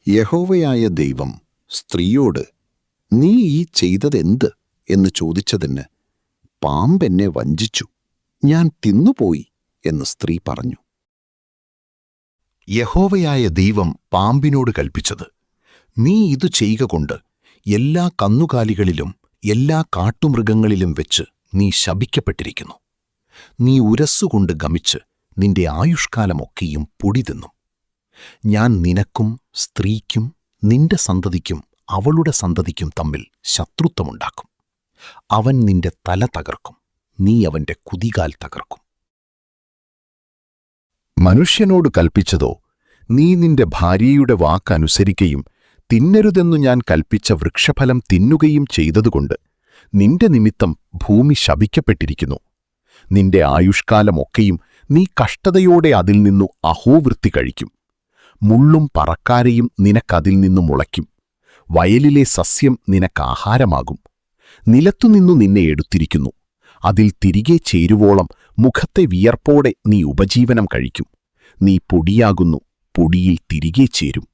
യഹോവയായ ദൈവം സ്ത്രീയോട്, നീ ഈ ചെയ്തതെന്ത് എന്ന് ചോദിച്ചതിന്, പാമ്പെന്നെ വഞ്ചിച്ചു, ഞാൻ തിന്നുപോയി എന്ന് സ്ത്രീ പറഞ്ഞു. യഹോവയായ ദൈവം പാമ്പിനോട് കൽപ്പിച്ചത്, നീ ഇതു ചെയ്യുക കൊണ്ട് എല്ലാ കന്നുകാലികളിലും എല്ലാ കാട്ടുമൃഗങ്ങളിലും വെച്ച് നീ ശപിക്കപ്പെട്ടിരിക്കുന്നു. നീ ഉരസ്സുകൊണ്ട് ഗമിച്ച് നിന്റെ ആയുഷ്കാലമൊക്കെയും പൊടി തിന്നും. ഞാൻ നിനക്കും സ്ത്രീക്കും നിന്റെ സന്തതിക്കും അവളുടെ സന്തതിക്കും തമ്മിൽ ശത്രുത്വമുണ്ടാക്കും. അവൻ നിന്റെ തല തകർക്കും, നീ അവന്റെ കുതികാൽ തകർക്കും. മനുഷ്യനോട് കൽപ്പിച്ചതോ, നീ നിന്റെ ഭാര്യയുടെ വാക്കനുസരിക്കുകയും തിന്നരുതെന്നു ഞാൻ കൽപ്പിച്ച വൃക്ഷഫലം തിന്നുകയും ചെയ്തതുകൊണ്ട് നിന്റെ നിമിത്തം ഭൂമി ശപിക്കപ്പെട്ടിരിക്കുന്നു. നിന്റെ ആയുഷ്കാലമൊക്കെയും നീ കഷ്ടതയോടെ അതിൽ നിന്നു അഹോവൃത്തി കഴിക്കും. മുള്ളും പറക്കാരയും നിനക്കതിൽ നിന്നു മുളയ്ക്കും. വയലിലെ സസ്യം നിനക്കാഹാരമാകും. നിലത്തുനിന്നു നിന്നെ എടുത്തിരിക്കുന്നു. അതിൽ തിരികെ ചേരുവോളം മുഖത്തെ വിയർപ്പോടെ നീ ഉപജീവനം കഴിക്കും. നീ പൊടിയാകുന്നു, പൊടിയിൽ തിരികെ ചേരും.